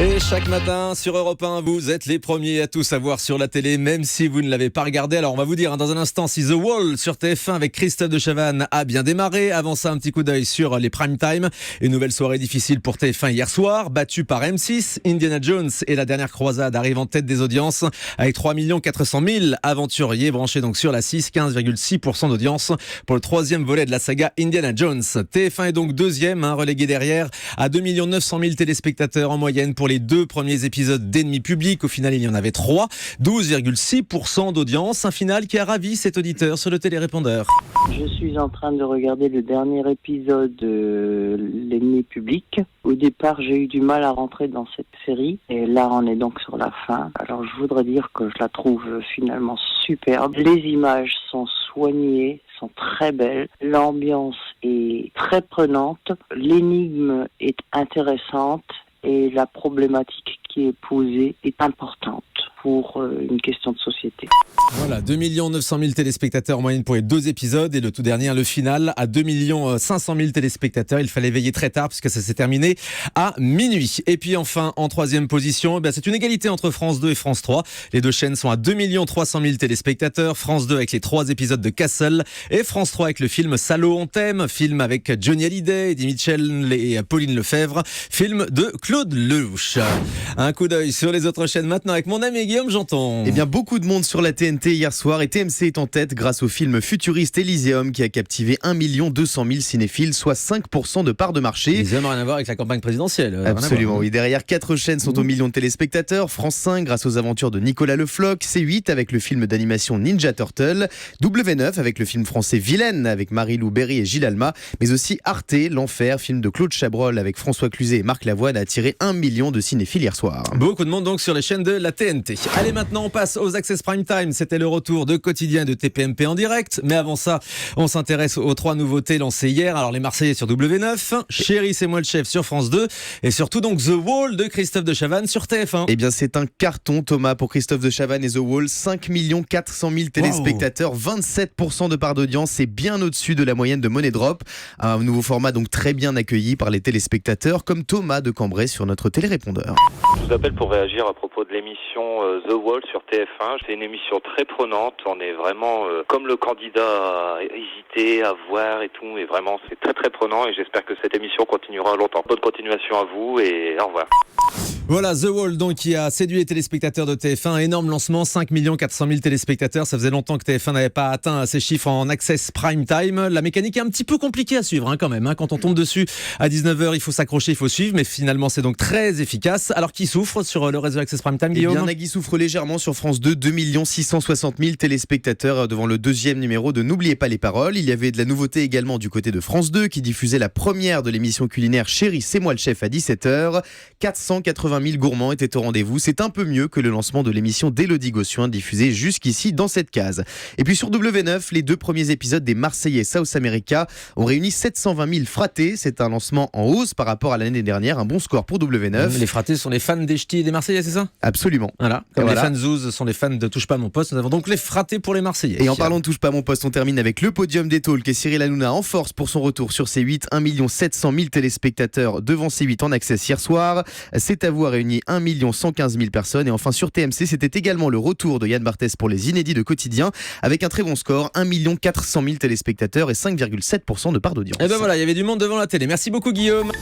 Et chaque matin sur Europe 1, vous êtes les premiers à tout savoir sur la télé, même si vous ne l'avez pas regardé. Alors on va vous dire dans un instant si The Wall sur TF1 avec Christophe de Chavannes a bien démarré. Avant ça, un petit coup d'œil sur les prime time. Une nouvelle soirée difficile pour TF1 hier soir, battue par M6. Indiana Jones et la dernière croisade arrivent en tête des audiences avec 3 400 000 aventuriers branchés donc sur la 6, 15,6% d'audience pour le troisième volet de la saga Indiana Jones. TF1 est donc deuxième, relégué derrière à 2 900 000 téléspectateurs en moyenne pour les deux premiers épisodes d'Ennemis publics. Au final, il y en avait 3, 12,6% d'audience. Un final qui a ravi cet auditeur sur le télérépondeur. Je suis en train de regarder le dernier épisode de L'Ennemi public. Au départ, j'ai eu du mal à rentrer dans cette série. Et là, on est donc sur la fin. Alors, je voudrais dire que je la trouve finalement superbe. Les images sont soignées, sont très belles. L'ambiance est très prenante. L'énigme est intéressante. Et la problématique qui est posée est importante pour une question de société. Voilà, 2 900 000 téléspectateurs en moyenne pour les deux épisodes et le tout dernier, le final, à 2 500 000 téléspectateurs. Il fallait veiller très tard puisque ça s'est terminé à minuit. Et puis enfin, en troisième position, c'est une égalité entre France 2 et France 3. Les deux chaînes sont à 2 300 000 téléspectateurs. France 2 avec les 3 épisodes de Castle et France 3 avec le film Salaud on t'aime, film avec Johnny Hallyday, Eddie Mitchell et Pauline Lefebvre, film de Claude Lelouch. Un coup d'œil sur les autres chaînes maintenant avec mon ami Guillaume Janton. Eh bien, beaucoup de monde sur la TNT hier soir et TMC est en tête grâce au film futuriste Elysium qui a captivé 1 200 000 cinéphiles, soit 5% de part de marché. Elysium n'a rien à voir avec la campagne présidentielle. Absolument, oui. Derrière, 4 chaînes sont au million de téléspectateurs. France 5 grâce aux aventures de Nicolas Le Floch, C8 avec le film d'animation Ninja Turtle, W9 avec le film français Vilaine avec Marie-Lou Berry et Gilles Alma, mais aussi Arte, L'Enfer, film de Claude Chabrol avec François Cluzet et Marc Lavoine a attiré 1 million de cinéphiles hier soir. Beaucoup de monde donc sur les chaînes de la TNT. Allez, maintenant on passe aux Access Prime Time. C'était le retour de Quotidien et de TPMP en direct. Mais avant ça, on s'intéresse aux 3 nouveautés lancées hier. Alors les Marseillais sur W9, Chéri c'est moi le chef sur France 2 et surtout donc The Wall de Christophe de Chavannes sur TF1. Eh bien c'est un carton Thomas pour Christophe de Chavannes et The Wall. 5 400 000 téléspectateurs, 27% de part d'audience. C'est bien au-dessus de la moyenne de Money Drop. Un nouveau format donc très bien accueilli par les téléspectateurs comme Thomas de Cambrai sur notre télérépondeur. Je vous appelle pour réagir à propos de l'émission The Wall sur TF1. C'est une émission très prenante. On est vraiment comme le candidat à hésiter, à voir et tout. Et vraiment, c'est très très prenant et j'espère que cette émission continuera longtemps. Bonne continuation à vous et au revoir. Voilà, The Wall donc qui a séduit les téléspectateurs de TF1. Énorme lancement, 5 400 000 téléspectateurs. Ça faisait longtemps que TF1 n'avait pas atteint ces chiffres en Access Prime Time. La mécanique est un petit peu compliquée à suivre quand même. Quand on tombe dessus à 19h, il faut s'accrocher, il faut suivre. Mais finalement, c'est donc très efficace. Alors qui souffre sur le réseau Access Prime Time, Guillaume ? Eh bien, Nagui souffre légèrement sur France 2. 2 660 000 téléspectateurs devant le deuxième numéro de N'oubliez pas les paroles. Il y avait de la nouveauté également du côté de France 2 qui diffusait la première de l'émission culinaire Chéri, c'est moi le chef à 17h. 480 000 gourmands étaient au rendez-vous. C'est un peu mieux que le lancement de l'émission d'Élodie Gossuin diffusée jusqu'ici dans cette case. Et puis sur W9, les 2 premiers épisodes des Marseillais South America ont réuni 720 000 fratés. C'est un lancement en hausse par rapport à l'année dernière. Un bon score pour W9. Les fratés sont les fans des Ch'tis et des Marseillais, c'est ça ? Absolument. Voilà. Comme les fans de Zouz sont les fans de Touche pas à mon poste, nous avons donc les fratés pour les Marseillais. Et en parlant de Touche pas à mon poste, on termine avec le podium des talks et Cyril Hanouna en force pour son retour sur C8. 1 700 000 téléspectateurs devant C8 en access hier soir. C'est à vous a réuni 1 115 000 personnes. Et enfin sur TMC, c'était également le retour de Yann Barthès pour les inédits de Quotidien avec un très bon score, 1 400 000 téléspectateurs et 5,7% de part d'audience. Et ben voilà, il y avait du monde devant la télé. Merci beaucoup Guillaume.